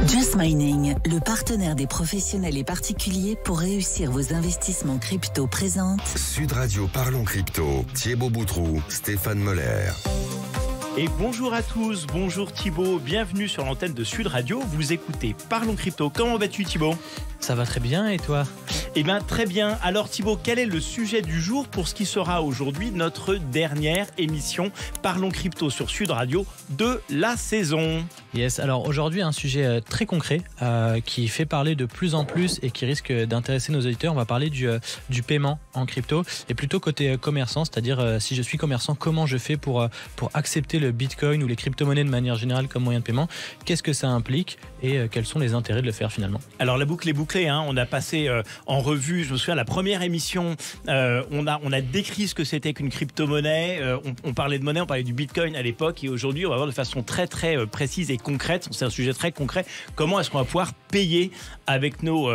Just Mining, le partenaire des professionnels et particuliers pour réussir vos investissements crypto présente Sud Radio Parlons Crypto, Thibaut Boutroux, Stéphane Moller. Et bonjour à tous, bonjour Thibaut, bienvenue sur l'antenne de Sud Radio, vous écoutez Parlons Crypto. Comment vas-tu Thibaut ? Ça va très bien et toi ? Eh bien très bien, alors Thibaut, quel est le sujet du jour pour ce qui sera aujourd'hui notre dernière émission Parlons Crypto sur Sud Radio de la saison ? Yes, alors aujourd'hui un sujet très concret qui fait parler de plus en plus et qui risque d'intéresser nos auditeurs. On va parler du paiement en crypto et plutôt côté commerçant, c'est-à-dire si je suis commerçant, comment je fais pour accepter le Bitcoin ou les crypto-monnaies de manière générale comme moyen de paiement, qu'est-ce que ça implique et quels sont les intérêts de le faire finalement. Alors la boucle est bouclée, hein. On a passé en revue, je me souviens la première émission, on a décrit ce que c'était qu'une crypto-monnaie, on parlait de monnaie, on parlait du Bitcoin à l'époque et aujourd'hui on va voir de façon très très précise et concrète, c'est un sujet très concret, comment est-ce qu'on va pouvoir payer avec nos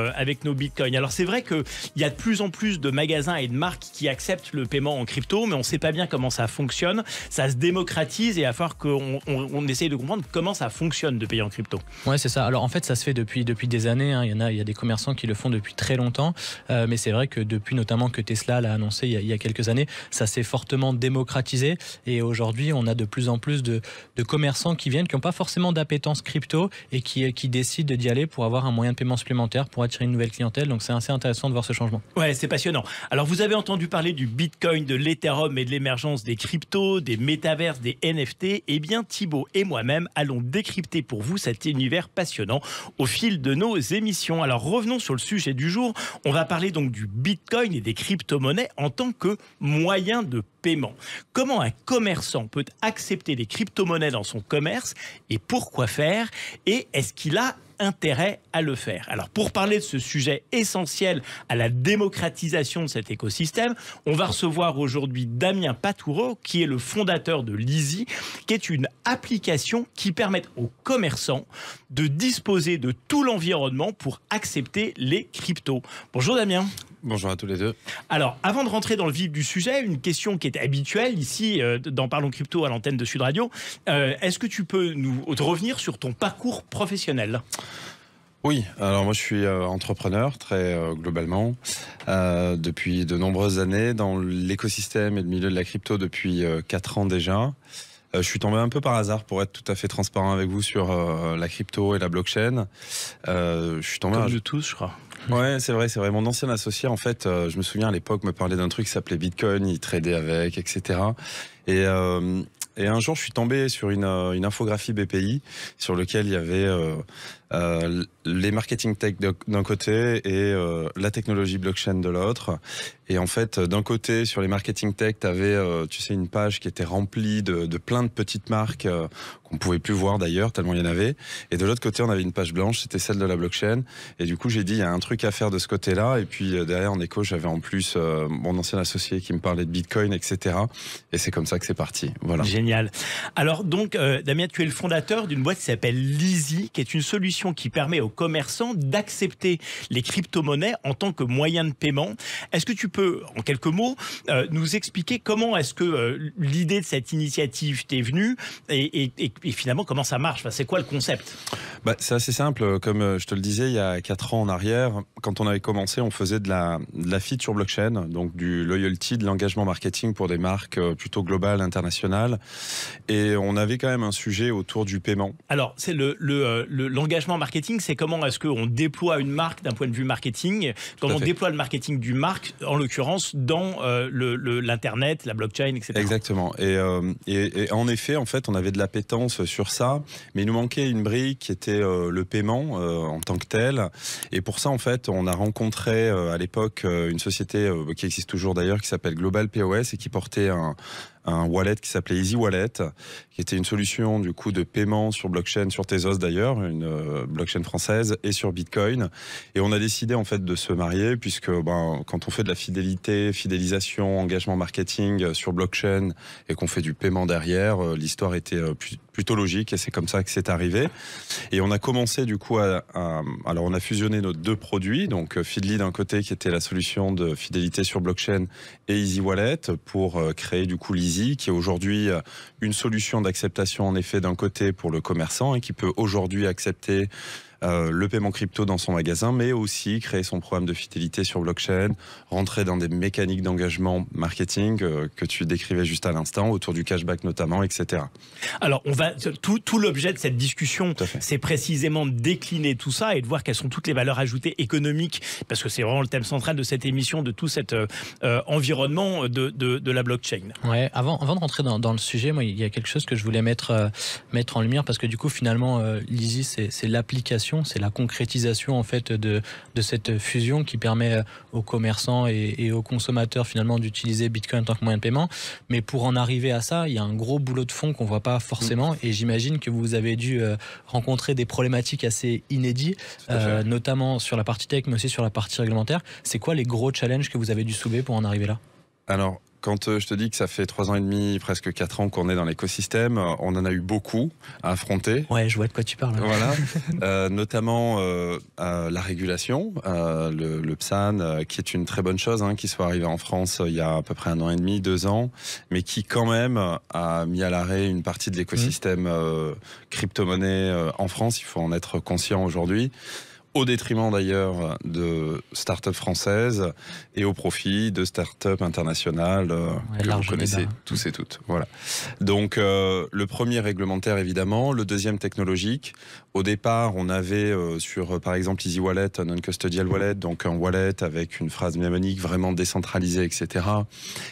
Bitcoins. Alors c'est vrai qu'il y a de plus en plus de magasins et de marques qui acceptent le paiement en crypto, mais on ne sait pas bien comment ça fonctionne, ça se démocratise et il va falloir qu'on essaye de comprendre comment ça fonctionne de payer en crypto. Ouais, c'est ça. Alors en fait, ça se fait depuis des années. Hein. Il y a des commerçants qui le font depuis très longtemps, mais c'est vrai que depuis notamment que Tesla l'a annoncé il y a quelques années, ça s'est fortement démocratisé et aujourd'hui, on a de plus en plus de commerçants qui viennent, qui n'ont pas forcément d'appétence crypto et qui décident d'y aller pour avoir un moyen de paiement supplémentaire, pour attirer une nouvelle clientèle. Donc c'est assez intéressant de voir ce changement. Ouais, c'est passionnant. Alors vous avez entendu parler du Bitcoin, de l'Ethereum et de l'émergence des cryptos, des métaverses, des NFT. Eh bien, Thibaut et moi-même allons décrypter pour vous cet univers passionnant au fil de nos émissions. Alors revenons sur le sujet du jour. On va parler donc du Bitcoin et des crypto-monnaies en tant que moyen de paiement. Comment un commerçant peut accepter les crypto-monnaies dans son commerce et pourquoi faire ? Et est-ce qu'il a intérêt à le faire. Alors pour parler de ce sujet essentiel à la démocratisation de cet écosystème, on va recevoir aujourd'hui Damien Patoureau qui est le fondateur de Leasy, qui est une application qui permet aux commerçants de disposer de tout l'environnement pour accepter les cryptos. Bonjour Damien. Bonjour à tous les deux. Alors, avant de rentrer dans le vif du sujet, une question qui est habituelle ici dans Parlons Crypto à l'antenne de Sud Radio. Est-ce que tu peux nous revenir sur ton parcours professionnel ? Oui, alors moi je suis entrepreneur très globalement depuis de nombreuses années dans l'écosystème et le milieu de la crypto depuis 4 ans déjà. Je suis tombé un peu par hasard pour être tout à fait transparent avec vous sur la crypto et la blockchain. Je suis tombé comme de tous, je crois. Ouais, c'est vrai. Mon ancien associé, en fait, je me souviens à l'époque, me parlait d'un truc qui s'appelait Bitcoin, il tradait avec, etc. Et un jour, je suis tombé sur une infographie BPI sur lequel il y avait les marketing tech d'un côté et la technologie blockchain de l'autre. Et en fait, d'un côté, sur les marketing tech, tu avais une page qui était remplie de plein de petites marques qu'on pouvait plus voir d'ailleurs, tellement il y en avait. Et de l'autre côté, on avait une page blanche, c'était celle de la blockchain. Et du coup, j'ai dit, il y a un truc à faire de ce côté-là. Et puis derrière, en écho, j'avais en plus mon ancien associé qui me parlait de Bitcoin, etc. Et c'est comme ça que c'est parti. Voilà. Génial. Alors donc, Damien, tu es le fondateur d'une boîte qui s'appelle Leasy, qui est une solution qui permet aux commerçants d'accepter les crypto-monnaies en tant que moyen de paiement. Est-ce que tu peux, en quelques mots, nous expliquer comment est-ce que l'idée de cette initiative t'est venue et finalement comment ça marche ? Enfin, c'est quoi le concept ? C'est assez simple. Comme je te le disais, il y a 4 ans en arrière, quand on avait commencé, on faisait de la feature blockchain, donc du loyalty, de l'engagement marketing pour des marques plutôt globales, internationales. Et on avait quand même un sujet autour du paiement. Alors, c'est l'engagement marketing, c'est comment est-ce qu'on déploie une marque d'un point de vue marketing, comment on déploie le marketing d'une marque, en l'occurrence, dans l'Internet, la blockchain, etc. Exactement. Et en effet, en fait, on avait de l'appétence sur ça, mais il nous manquait une brique qui était le paiement en tant que tel. Et pour ça, en fait, on a rencontré à l'époque une société qui existe toujours d'ailleurs, qui s'appelle Global POS et qui portait un wallet qui s'appelait Easy Wallet, qui était une solution du coup de paiement sur blockchain, sur Tezos d'ailleurs, une blockchain française, et sur Bitcoin. Et on a décidé en fait de se marier puisque quand on fait de la fidélisation, engagement marketing sur blockchain et qu'on fait du paiement derrière, l'histoire était plutôt logique et c'est comme ça que c'est arrivé. Et on a commencé du coup alors on a fusionné nos deux produits, donc Feedly d'un côté qui était la solution de fidélité sur blockchain et Easy Wallet pour créer du coup l'Easy qui est aujourd'hui une solution d'acceptation en effet d'un côté pour le commerçant et qui peut aujourd'hui accepter le paiement crypto dans son magasin, mais aussi créer son programme de fidélité sur blockchain, rentrer dans des mécaniques d'engagement marketing que tu décrivais juste à l'instant, autour du cashback notamment, etc. Alors, tout l'objet de cette discussion, c'est précisément de décliner tout ça et de voir quelles sont toutes les valeurs ajoutées économiques, parce que c'est vraiment le thème central de cette émission, de tout cet environnement de la blockchain. Ouais, avant de rentrer dans le sujet, moi, il y a quelque chose que je voulais mettre en lumière, parce que du coup, finalement, l'Easy, c'est l'application, c'est la concrétisation en fait de cette fusion qui permet aux commerçants et aux consommateurs finalement d'utiliser Bitcoin en tant que moyen de paiement. Mais pour en arriver à ça, il y a un gros boulot de fond qu'on voit pas forcément, et j'imagine que vous avez dû rencontrer des problématiques assez inédites, notamment sur la partie tech, mais aussi sur la partie réglementaire. C'est quoi les gros challenges que vous avez dû soulever pour en arriver là? Alors, quand je te dis que ça fait 3 ans et demi, presque 4 ans qu'on est dans l'écosystème, on en a eu beaucoup à affronter. Ouais, je vois de quoi tu parles. Voilà, notamment la régulation, le PSAN, qui est une très bonne chose, qui soit arrivé en France il y a à peu près 1 an et demi, 2 ans, mais qui quand même a mis à l'arrêt une partie de l'écosystème crypto-monnaie en France. Il faut en être conscient aujourd'hui, au détriment d'ailleurs de start-up françaises et au profit de start-up internationales que vous connaissez tous et toutes. Voilà. Donc le premier réglementaire évidemment, le deuxième technologique. Au départ, on avait sur par exemple Easy Wallet, non-custodial wallet, donc un wallet avec une phrase mnémonique vraiment décentralisée, etc.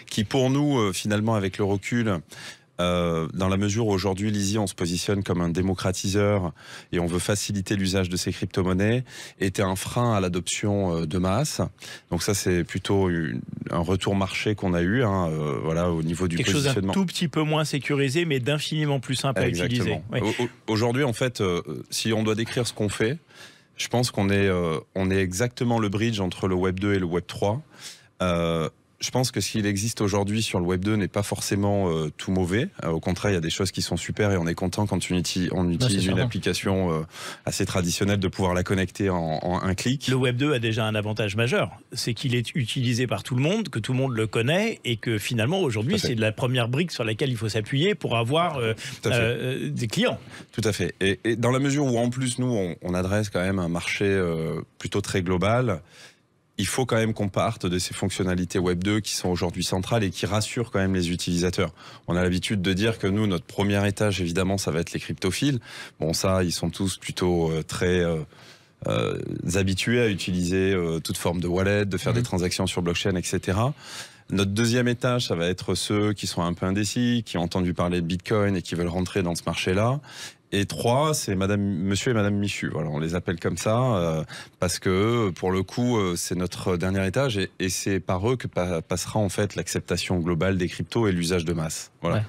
Qui pour nous, finalement avec le recul, dans la mesure où aujourd'hui l'Easy on se positionne comme un démocratiseur et on veut faciliter l'usage de ces crypto-monnaies, était un frein à l'adoption de masse. Donc ça c'est plutôt un retour marché qu'on a eu, voilà, au niveau du positionnement. Quelque chose un tout petit peu moins sécurisé mais d'infiniment plus simple à utiliser. Oui. Aujourd'hui en fait, si on doit décrire ce qu'on fait, je pense qu'on est exactement le bridge entre le Web 2 et le Web 3. Je pense que ce qu'il existe aujourd'hui sur le Web 2 n'est pas forcément tout mauvais. Au contraire, il y a des choses qui sont super et on est content quand on utilise une application assez traditionnelle de pouvoir la connecter en un clic. Le Web 2 a déjà un avantage majeur, c'est qu'il est utilisé par tout le monde, que tout le monde le connaît et que finalement aujourd'hui c'est de la première brique sur laquelle il faut s'appuyer pour avoir des clients. Tout à fait. Et dans la mesure où en plus nous on adresse quand même un marché plutôt très global, il faut quand même qu'on parte de ces fonctionnalités Web 2 qui sont aujourd'hui centrales et qui rassurent quand même les utilisateurs. On a l'habitude de dire que nous, notre premier étage, évidemment, ça va être les cryptophiles. Bon, ça, ils sont tous plutôt très habitués à utiliser toute forme de wallet, de faire des transactions sur blockchain, etc. Notre deuxième étage, ça va être ceux qui sont un peu indécis, qui ont entendu parler de Bitcoin et qui veulent rentrer dans ce marché-là. Et 3, c'est monsieur et madame Michu. Voilà, on les appelle comme ça parce que pour le coup, c'est notre dernier étage et c'est par eux que passera en fait l'acceptation globale des cryptos et l'usage de masse. Voilà. Ouais.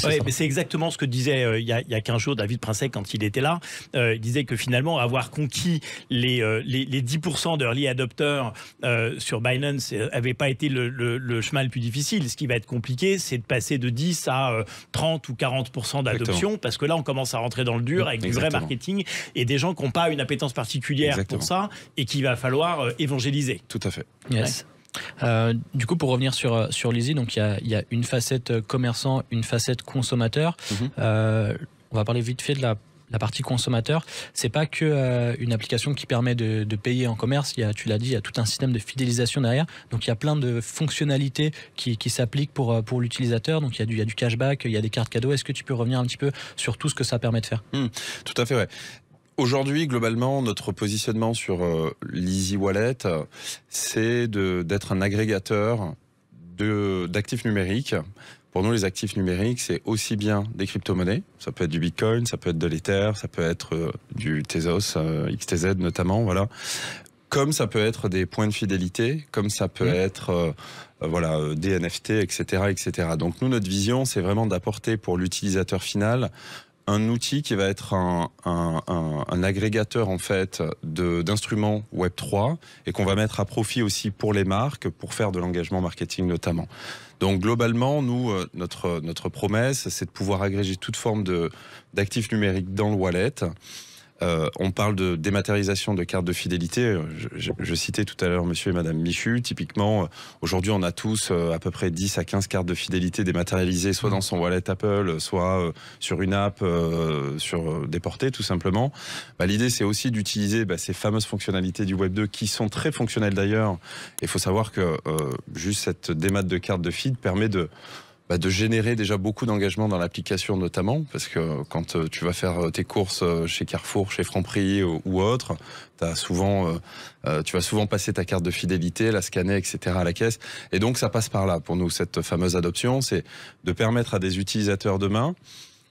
Oui, mais c'est exactement ce que disait il y a 15 jours David Princet quand il était là. Il disait que finalement, avoir conquis les 10% d'early adopters sur Binance n'avait pas été le chemin le plus difficile. Ce qui va être compliqué, c'est de passer de 10 à 30 ou 40% d'adoption, parce que là, on commence à rentrer dans le dur avec du vrai marketing et des gens qui n'ont pas une appétence particulière pour ça et qu'il va falloir évangéliser. Tout à fait. Yes. Ouais. Du coup, pour revenir sur l'Easy, donc il y a une facette commerçant, une facette consommateur. On va parler vite fait de la partie consommateur. C'est pas que une application qui permet de payer en commerce. Tu l'as dit, il y a tout un système de fidélisation derrière. Donc il y a plein de fonctionnalités qui s'appliquent pour l'utilisateur. Donc il y a du cashback, il y a des cartes cadeaux. Est-ce que tu peux revenir un petit peu sur tout ce que ça permet de faire? Tout à fait, ouais. Aujourd'hui, globalement, notre positionnement sur l'Easy Wallet, c'est d'être un agrégateur d'actifs numériques. Pour nous, les actifs numériques, c'est aussi bien des crypto-monnaies, ça peut être du Bitcoin, ça peut être de l'Ether, ça peut être du Tezos, XTZ notamment, voilà. Comme ça peut être des points de fidélité, comme ça peut être des NFT, etc., etc. Donc nous, notre vision, c'est vraiment d'apporter pour l'utilisateur final un outil qui va être un agrégateur en fait d'instruments Web3 et qu'on va mettre à profit aussi pour les marques pour faire de l'engagement marketing notamment. Donc globalement, nous, notre promesse, c'est de pouvoir agréger toute forme d'actifs numériques dans le wallet On parle de dématérialisation de cartes de fidélité. Je citais tout à l'heure monsieur et madame Michu. Typiquement, aujourd'hui, on a tous à peu près 10 à 15 cartes de fidélité dématérialisées, soit dans son wallet Apple, soit sur une app, sur Déporté, tout simplement. L'idée, c'est aussi d'utiliser ces fameuses fonctionnalités du Web 2 qui sont très fonctionnelles d'ailleurs. Il faut savoir que juste cette démat de cartes de feed permet de générer déjà beaucoup d'engagement dans l'application notamment, parce que quand tu vas faire tes courses chez Carrefour, chez Franprix ou autre, tu vas souvent passer ta carte de fidélité, la scanner, etc. à la caisse. Et donc ça passe par là pour nous, cette fameuse adoption, c'est de permettre à des utilisateurs demain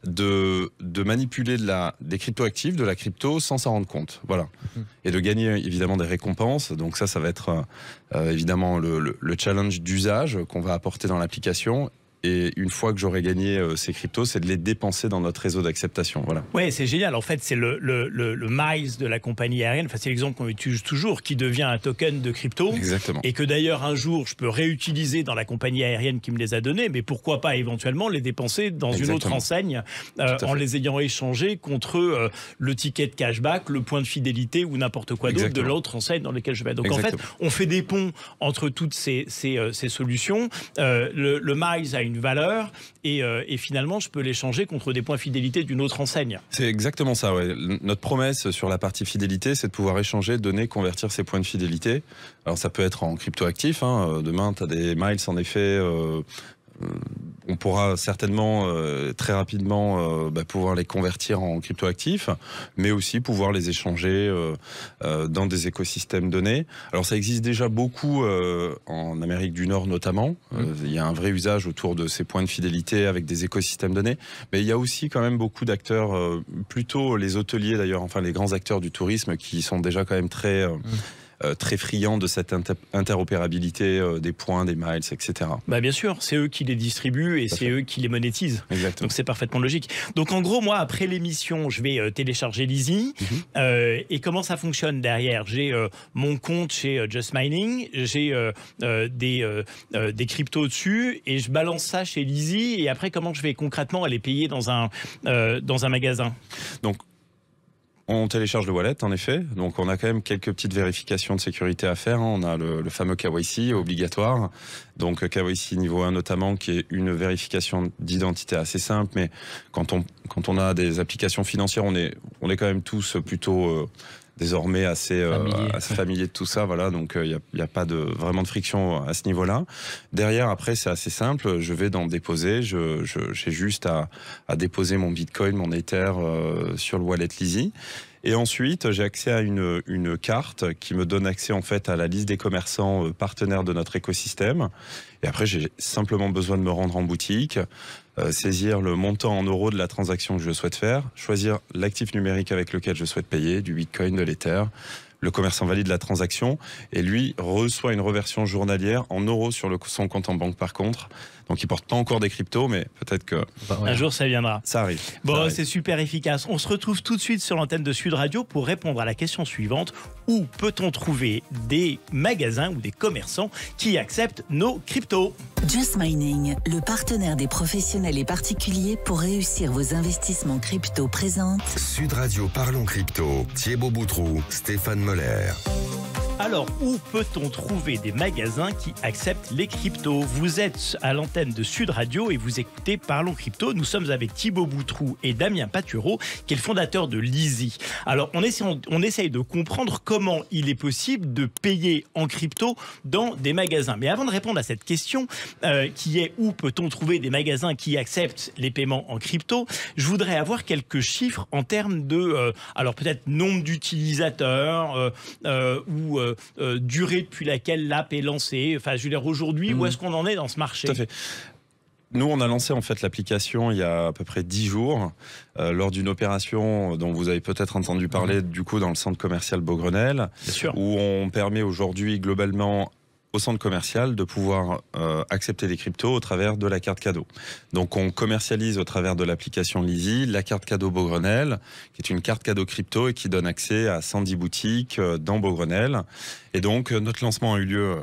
de manipuler des cryptoactifs, de la crypto sans s'en rendre compte. Voilà. Et de gagner évidemment des récompenses. Donc ça va être évidemment le challenge d'usage qu'on va apporter dans l'application. Et une fois que j'aurai gagné ces cryptos, c'est de les dépenser dans notre réseau d'acceptation. Voilà. Ouais, c'est génial. En fait, c'est le Miles de la compagnie aérienne. Enfin, c'est l'exemple qu'on utilise toujours, qui devient un token de crypto. Exactement. Et que d'ailleurs, un jour, je peux réutiliser dans la compagnie aérienne qui me les a donnés. Mais pourquoi pas éventuellement les dépenser dans une autre enseigne en les ayant échangés contre le ticket de cashback, le point de fidélité ou n'importe quoi d'autre de l'autre enseigne dans laquelle je vais. Donc en fait, on fait des ponts entre toutes ces solutions. Le Miles a une valeur et finalement je peux l'échanger contre des points fidélité d'une autre enseigne. C'est exactement ça, ouais. Notre promesse sur la partie fidélité, c'est de pouvoir échanger, donner, convertir ces points de fidélité. Alors ça peut être en cryptoactif, demain tu as des miles en effet, on pourra certainement très rapidement pouvoir les convertir en cryptoactifs, mais aussi pouvoir les échanger dans des écosystèmes donnés. Alors ça existe déjà beaucoup en Amérique du Nord notamment. Il y a un vrai usage autour de ces points de fidélité avec des écosystèmes donnés, mais il y a aussi quand même beaucoup d'acteurs, plutôt les hôteliers d'ailleurs, enfin les grands acteurs du tourisme qui sont déjà quand même très friands de cette interopérabilité des points, des miles, etc. Bien sûr, c'est eux qui les distribuent et c'est eux qui les monétisent. Exactement. Donc c'est parfaitement logique. Donc en gros, moi, après l'émission, je vais télécharger Lizzy. Et comment ça fonctionne derrière? J'ai mon compte chez Just Mining, j'ai des cryptos dessus et je balance ça chez Lizzy. Et après, comment je vais concrètement aller payer dans un magasin? Donc, on télécharge le wallet, en effet. Donc, on a quand même quelques petites vérifications de sécurité à faire. On a le fameux KYC obligatoire. Donc, KYC niveau 1 notamment, qui est une vérification d'identité assez simple. Mais quand on a des applications financières, on est quand même tous plutôt désormais assez familier de tout ça, voilà, donc il n'y a pas vraiment de friction à ce niveau-là. Derrière, après, c'est assez simple, je vais dans déposer, j'ai juste à déposer mon Bitcoin, mon Ether sur le wallet Lizzy. Et ensuite, j'ai accès à une carte qui me donne accès en fait à la liste des commerçants partenaires de notre écosystème. Et après, j'ai simplement besoin de me rendre en boutique, saisir le montant en euros de la transaction que je souhaite faire, choisir l'actif numérique avec lequel je souhaite payer, du Bitcoin, de l'Ether. Le commerçant valide la transaction et lui reçoit une reversion journalière en euros sur son compte en banque par contre. Donc il porte pas encore des cryptos, mais peut-être que un jour ça viendra. Ça arrive. Bon, c'est super efficace. On se retrouve tout de suite sur l'antenne de Sud Radio pour répondre à la question suivante. Où peut-on trouver des magasins ou des commerçants qui acceptent nos cryptos? Just Mining, le partenaire des professionnels et particuliers pour réussir vos investissements crypto présente Sud Radio Parlons Crypto, Thibaut Boutroux, Stéphane Moller. Alors, où peut-on trouver des magasins qui acceptent les cryptos? Vous êtes à l'antenne de Sud Radio et vous écoutez Parlons Crypto. Nous sommes avec Thibaut Boutroux et Damien Patureau, qui est le fondateur de Lizzy. Alors, on essaye de comprendre comment il est possible de payer en crypto dans des magasins. Mais avant de répondre à cette question, qui est où peut-on trouver des magasins qui acceptent les paiements en crypto, je voudrais avoir quelques chiffres en termes de, alors peut-être nombre d'utilisateurs ou durée depuis laquelle l'app est lancée. Enfin, je veux dire, aujourd'hui, où est-ce qu'on en est dans ce marché? Tout à fait. Nous, on a lancé en fait l'application il y a à peu près 10 jours lors d'une opération dont vous avez peut-être entendu parler du coup dans le centre commercial Beaugrenelle, où on permet aujourd'hui globalement au centre commercial de pouvoir accepter des cryptos au travers de la carte cadeau. Donc on commercialise au travers de l'application Lizzy la carte cadeau Beaugrenelle, qui est une carte cadeau crypto et qui donne accès à 110 boutiques dans Beaugrenelle. Et donc notre lancement a eu lieu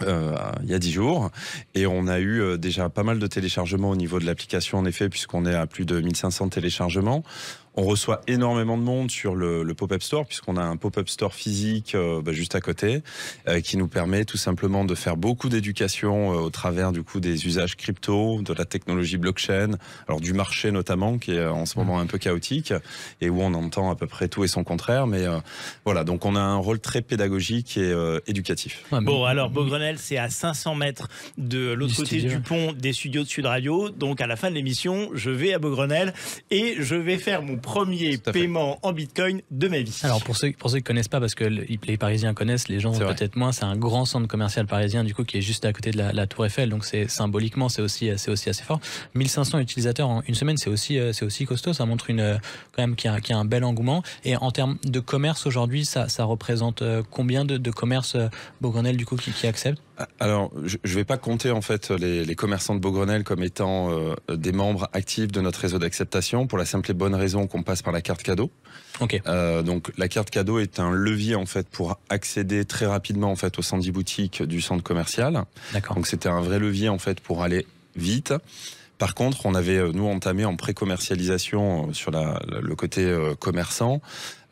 il y a 10 jours et on a eu déjà pas mal de téléchargements au niveau de l'application en effet, puisqu'on est à plus de 1500 téléchargements. On reçoit énormément de monde sur le pop-up store, puisqu'on a un pop-up store physique juste à côté, qui nous permet tout simplement de faire beaucoup d'éducation au travers du coup des usages crypto, de la technologie blockchain, alors du marché notamment, qui est en ce moment un peu chaotique, et où on entend à peu près tout et son contraire. Mais voilà, donc on a un rôle très pédagogique et éducatif. Bon, alors Beaugrenelle, c'est à 500 mètres de l'autre côté du pont des studios de Sud Radio. Donc à la fin de l'émission, je vais à Beaugrenelle et je vais faire mon premier paiement en Bitcoin de ma vie. Alors pour ceux qui connaissent pas, parce que les Parisiens connaissent, les gens peut-être moins, c'est un grand centre commercial parisien du coup qui est juste à côté de la Tour Eiffel, donc c'est symboliquement c'est aussi assez fort. 1500 utilisateurs en une semaine, c'est aussi costaud, ça montre quand même qu'il y a un bel engouement. Et en termes de commerce aujourd'hui, ça représente combien de commerces Beaugrenelle du coup qui acceptent? Alors, je ne vais pas compter en fait les commerçants de Beaugrenelle comme étant des membres actifs de notre réseau d'acceptation, pour la simple et bonne raison qu'on passe par la carte cadeau. Okay. Donc la carte cadeau est un levier en fait pour accéder très rapidement en fait aux 110 boutiques du centre commercial. D'accord. Donc c'était un vrai levier en fait pour aller vite. Par contre, on avait nous entamé en pré-commercialisation sur le côté commerçant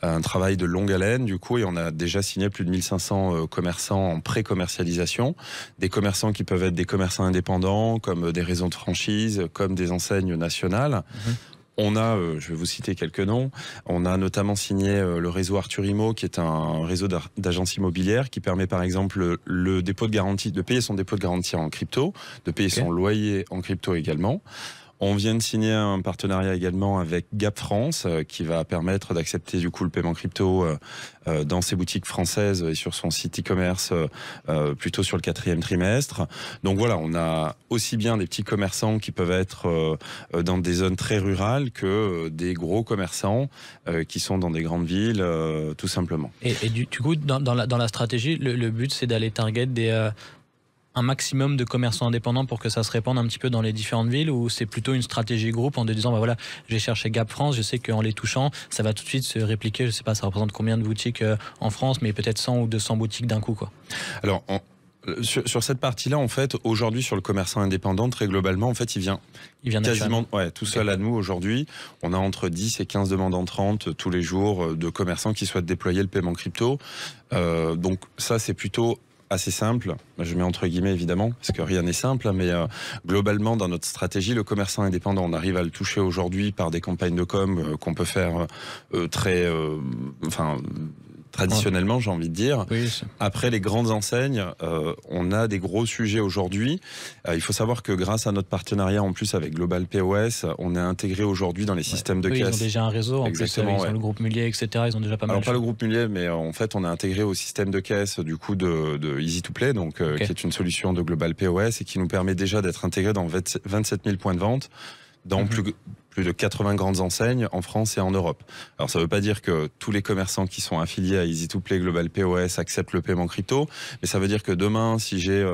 un travail de longue haleine du coup, et on a déjà signé plus de 1500 commerçants en pré-commercialisation, des commerçants qui peuvent être des commerçants indépendants, comme des réseaux de franchise, comme des enseignes nationales. On a, je vais vous citer quelques noms, on a notamment signé le réseau Arthur Imo, qui est un réseau d'agences immobilières qui permet par exemple le dépôt de garantie, de payer son dépôt de garantie en crypto, de payer son loyer en crypto également. On vient de signer un partenariat également avec Gap France qui va permettre d'accepter du coup le paiement crypto dans ses boutiques françaises et sur son site e-commerce plutôt sur le 4e trimestre. Donc voilà, on a aussi bien des petits commerçants qui peuvent être dans des zones très rurales que des gros commerçants qui sont dans des grandes villes tout simplement. Et du coup, dans la stratégie, le but c'est d'aller target un maximum de commerçants indépendants pour que ça se répande un petit peu dans les différentes villes, ou c'est plutôt une stratégie groupe en disant voilà, j'ai cherché Gap France, je sais qu'en les touchant ça va tout de suite se répliquer, je sais pas ça représente combien de boutiques en France, mais peut-être 100 ou 200 boutiques d'un coup quoi. Alors sur cette partie-là, en fait, aujourd'hui, sur le commerçant indépendant, très globalement, en fait, il vient quasiment tout seul à nous aujourd'hui. On a entre 10 et 15 demandes entrantes tous les jours de commerçants qui souhaitent déployer le paiement crypto. Donc ça, c'est plutôt assez simple, je mets entre guillemets évidemment, parce que rien n'est simple, mais globalement dans notre stratégie, le commerçant indépendant, on arrive à le toucher aujourd'hui par des campagnes de com qu'on peut faire traditionnellement, j'ai envie de dire. Oui, après les grandes enseignes, on a des gros sujets aujourd'hui. Il faut savoir que grâce à notre partenariat en plus avec Global POS, on est intégré aujourd'hui dans les systèmes de caisse. Ils ont déjà un réseau, exactement, en plus, ils ont le groupe Mullier, etc. Ils ont déjà pas mal. Alors pas le groupe Mullier, mais en fait on est intégré au système de caisse du coup de Easy2Play, donc qui est une solution de Global POS et qui nous permet déjà d'être intégré dans 27 000 points de vente, dans plus de 80 grandes enseignes en France et en Europe. Alors ça ne veut pas dire que tous les commerçants qui sont affiliés à Easy2Play Global POS acceptent le paiement crypto, mais ça veut dire que demain, si j'ai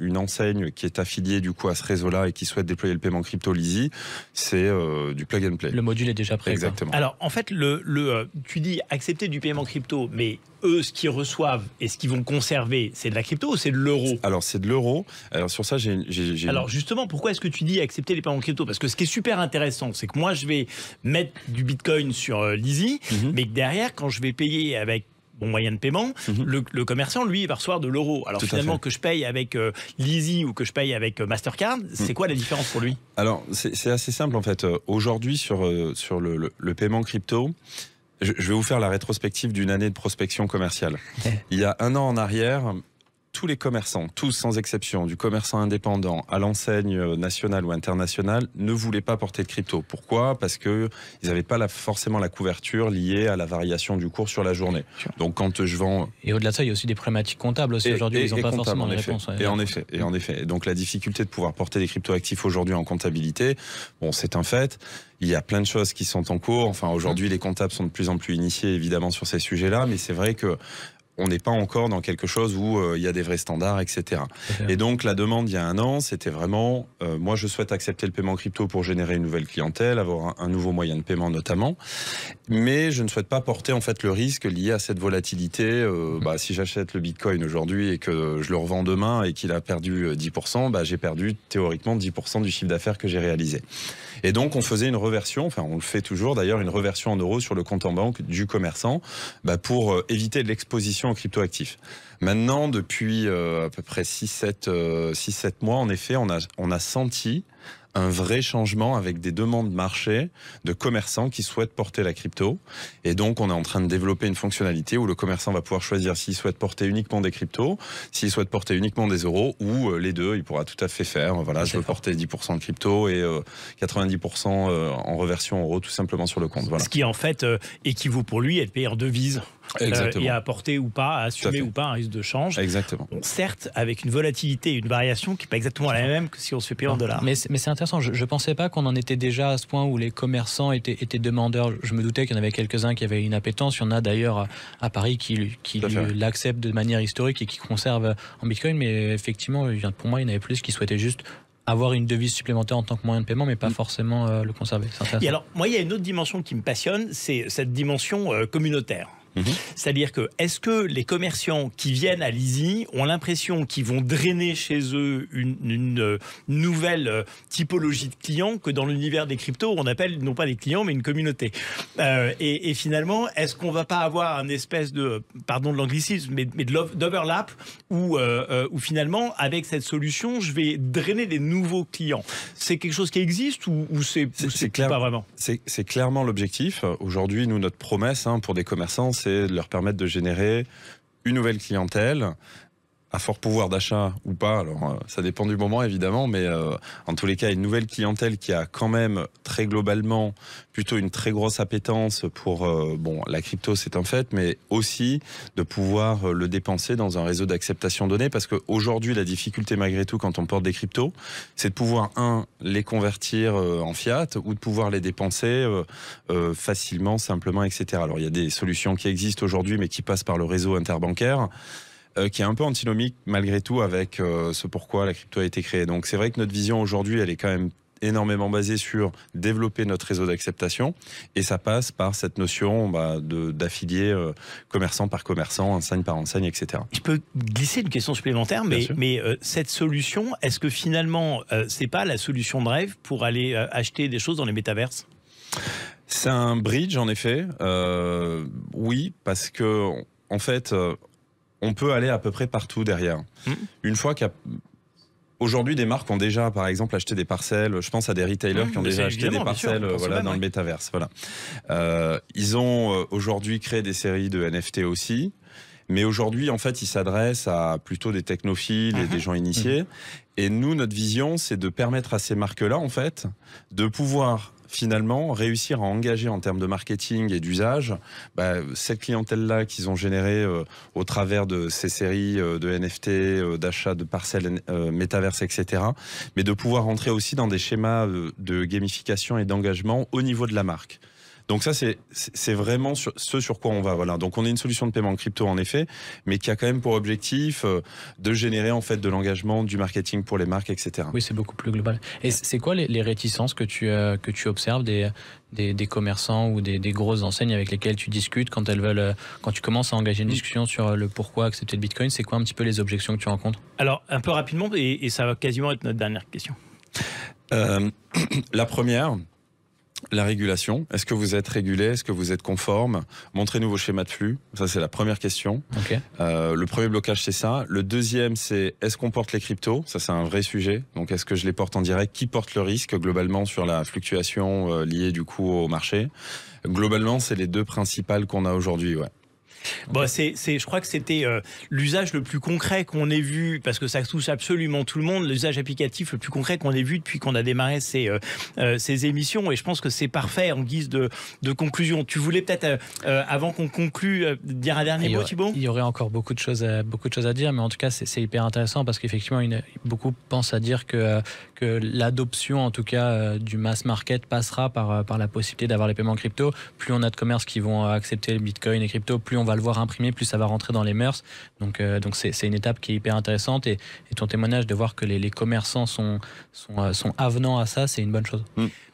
une enseigne qui est affiliée du coup à ce réseau-là et qui souhaite déployer le paiement crypto Leasy, c'est du plug and play. Le module est déjà prêt. Exactement. Quoi. Alors en fait, tu dis accepter du paiement crypto, mais eux, ce qu'ils reçoivent et ce qu'ils vont conserver, c'est de la crypto ou c'est de l'euro? Alors c'est de l'euro. Alors sur ça, Alors justement, pourquoi est-ce que tu dis accepter les paiements crypto? Parce que ce qui est super intéressant, c'est que moi, je vais mettre du Bitcoin sur Leasy, mais que derrière, quand je vais payer avec mon moyen de paiement, le commerçant, lui, il va recevoir de l'euro. Alors finalement, que je paye avec Leasy ou que je paye avec Mastercard, c'est quoi la différence pour lui? Alors c'est assez simple en fait. Aujourd'hui, sur le paiement crypto, je vais vous faire la rétrospective d'une année de prospection commerciale. Il y a un an en arrière, tous les commerçants, tous sans exception, du commerçant indépendant à l'enseigne nationale ou internationale, ne voulaient pas porter de crypto. Pourquoi? Parce qu'ils n'avaient pas forcément la couverture liée à la variation du cours sur la journée. Donc quand je vends... Et au-delà de ça, il y a aussi des problématiques comptables aussi aujourd'hui, ils n'ont pas forcément de réponse. Et en effet. Et donc la difficulté de pouvoir porter des cryptoactifs aujourd'hui en comptabilité, bon, c'est un fait. Il y a plein de choses qui sont en cours. Enfin, aujourd'hui, les comptables sont de plus en plus initiés, évidemment, sur ces sujets-là. Mais c'est vrai que on n'est pas encore dans quelque chose où il y a des vrais standards, etc. Et donc la demande il y a un an, c'était vraiment, moi je souhaite accepter le paiement crypto pour générer une nouvelle clientèle, avoir un nouveau moyen de paiement notamment, mais je ne souhaite pas porter en fait le risque lié à cette volatilité. Si j'achète le Bitcoin aujourd'hui et que je le revends demain et qu'il a perdu 10%, j'ai perdu théoriquement 10% du chiffre d'affaires que j'ai réalisé. Et donc on faisait une reversion, enfin on le fait toujours d'ailleurs, une reversion en euros sur le compte en banque du commerçant pour éviter l'exposition aux cryptoactifs. Maintenant, depuis à peu près 6-7 mois, en effet, on a senti un vrai changement avec des demandes marché de commerçants qui souhaitent porter la crypto. Et donc, on est en train de développer une fonctionnalité où le commerçant va pouvoir choisir s'il souhaite porter uniquement des cryptos, s'il souhaite porter uniquement des euros ou les deux. Il pourra tout à fait faire. Voilà, je veux porter 10% de crypto et 90% en reversion euros tout simplement sur le compte. Voilà. Ce qui en fait équivaut pour lui à être payé en devises. Et à apporter ou pas, à assumer ou pas un risque de change. Exactement. Bon, certes, avec une volatilité et une variation qui n'est pas exactement la même que si on se fait payer en dollars. Mais c'est intéressant. Je ne pensais pas qu'on en était déjà à ce point où les commerçants étaient demandeurs. Je me doutais qu'il y en avait quelques-uns qui avaient une appétence. Il y en a d'ailleurs à Paris qui l'acceptent de manière historique et qui conservent en Bitcoin. Mais effectivement, pour moi, il y en avait plus qui souhaitaient juste avoir une devise supplémentaire en tant que moyen de paiement, mais pas forcément le conserver. Et alors, moi, il y a une autre dimension qui me passionne, c'est cette dimension communautaire. C'est-à-dire que, est-ce que les commerçants qui viennent à l'Easy ont l'impression qu'ils vont drainer chez eux une nouvelle typologie de clients que dans l'univers des cryptos, on appelle non pas des clients, mais une communauté. Et finalement, est-ce qu'on ne va pas avoir un espèce de, pardon de l'anglicisme, mais d'overlap où finalement, avec cette solution, je vais drainer des nouveaux clients? C'est quelque chose qui existe ou c'est pas vraiment? C'est clairement l'objectif. Aujourd'hui, nous, notre promesse pour des commerçants, c'est de leur permettre de générer une nouvelle clientèle à fort pouvoir d'achat ou pas, alors ça dépend du moment évidemment, mais en tous les cas une nouvelle clientèle qui a quand même très globalement plutôt une très grosse appétence pour la crypto, c'est un fait, mais aussi de pouvoir le dépenser dans un réseau d'acceptation donnée, parce qu'aujourd'hui la difficulté malgré tout quand on porte des cryptos, c'est de pouvoir les convertir en fiat ou de pouvoir les dépenser facilement, simplement, etc. Alors il y a des solutions qui existent aujourd'hui mais qui passent par le réseau interbancaire, qui est un peu antinomique malgré tout avec ce pourquoi la crypto a été créée. Donc c'est vrai que notre vision aujourd'hui, elle est quand même énormément basée sur développer notre réseau d'acceptation, et ça passe par cette notion d'affilier commerçant par commerçant, enseigne par enseigne, etc. Je peux glisser une question supplémentaire, mais cette solution, est-ce que finalement c'est pas la solution de rêve pour aller acheter des choses dans les métaverses? C'est un bridge en effet, oui, parce que en fait on peut aller à peu près partout derrière. Une fois qu'aujourd'hui, des marques ont déjà, par exemple, acheté des parcelles. Je pense à des retailers qui ont déjà acheté des parcelles dans le métaverse. Voilà. Ils ont aujourd'hui créé des séries de NFT aussi. Mais aujourd'hui, en fait, ils s'adressent à plutôt des technophiles et des gens initiés. Et nous, notre vision, c'est de permettre à ces marques-là, en fait, de pouvoir finalement réussir à engager en termes de marketing et d'usage cette clientèle-là qu'ils ont générée au travers de ces séries de NFT, d'achat de parcelles métaverses, etc. Mais de pouvoir entrer aussi dans des schémas de gamification et d'engagement au niveau de la marque. Donc ça, c'est vraiment ce sur quoi on va. Voilà. Donc on est une solution de paiement crypto en effet, mais qui a quand même pour objectif de générer en fait de l'engagement, du marketing pour les marques, etc. Oui, c'est beaucoup plus global. Et c'est quoi les réticences que tu observes des commerçants ou des grosses enseignes avec lesquelles tu discutes quand tu commences à engager une discussion sur le pourquoi accepter le Bitcoin? C'est quoi un petit peu les objections que tu rencontres? Alors un peu rapidement, et ça va quasiment être notre dernière question. La première, la régulation. Est-ce que vous êtes régulé? Est-ce que vous êtes conforme? Montrez-nous vos schémas de flux. Ça, c'est la première question. Okay. Le premier blocage, c'est ça. Le deuxième, c'est est-ce qu'on porte les cryptos? Ça, c'est un vrai sujet. Donc, est-ce que je les porte en direct? Qui porte le risque globalement sur la fluctuation liée du coup au marché? Globalement, c'est les deux principales qu'on a aujourd'hui, ouais. Bon, je crois que c'était l'usage le plus concret qu'on ait vu, parce que ça touche absolument tout le monde, l'usage applicatif le plus concret qu'on ait vu depuis qu'on a démarré ces émissions, et je pense que c'est parfait en guise de conclusion. Tu voulais peut-être, avant qu'on conclue, dire un dernier mot, Thibaut? Il y aurait encore beaucoup de choses à dire, mais en tout cas, c'est hyper intéressant parce qu'effectivement, beaucoup pensent à dire que l'adoption, en tout cas, du mass market passera par la possibilité d'avoir les paiements crypto. Plus on a de commerces qui vont accepter le Bitcoin et crypto, plus on va va le voir imprimer, plus ça va rentrer dans les mœurs. Donc c'est une étape qui est hyper intéressante et ton témoignage de voir que les commerçants sont avenants à ça, c'est une bonne chose.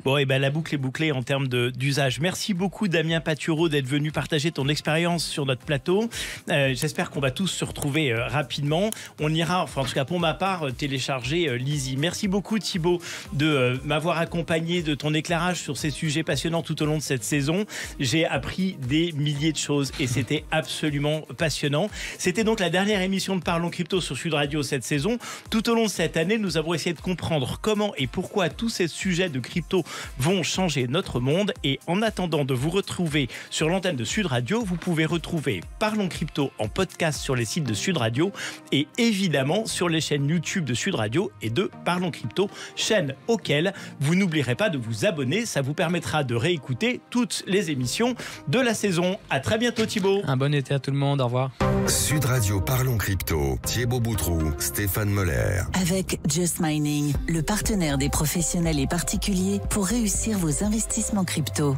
Bon, et ben la boucle est bouclée en termes d'usage. Merci beaucoup Damien Patureau d'être venu partager ton expérience sur notre plateau. J'espère qu'on va tous se retrouver rapidement. On ira, enfin en tout cas pour ma part, télécharger Lizzie. Merci beaucoup Thibaut de m'avoir accompagné de ton éclairage sur ces sujets passionnants tout au long de cette saison. J'ai appris des milliers de choses et c'était absolument passionnant. C'était donc la dernière émission de Parlons Crypto sur Sud Radio cette saison. Tout au long de cette année, nous avons essayé de comprendre comment et pourquoi tous ces sujets de crypto vont changer notre monde. Et en attendant de vous retrouver sur l'antenne de Sud Radio, vous pouvez retrouver Parlons Crypto en podcast sur les sites de Sud Radio et évidemment sur les chaînes YouTube de Sud Radio et de Parlons Crypto, chaîne auxquelles vous n'oublierez pas de vous abonner. Ça vous permettra de réécouter toutes les émissions de la saison. À très bientôt Thibaut. Un bon été à tout le monde, au revoir. Sud Radio Parlons Crypto, Thibaut Boutroux, Stéphane Moller. Avec Just Mining, le partenaire des professionnels et particuliers pour réussir vos investissements crypto.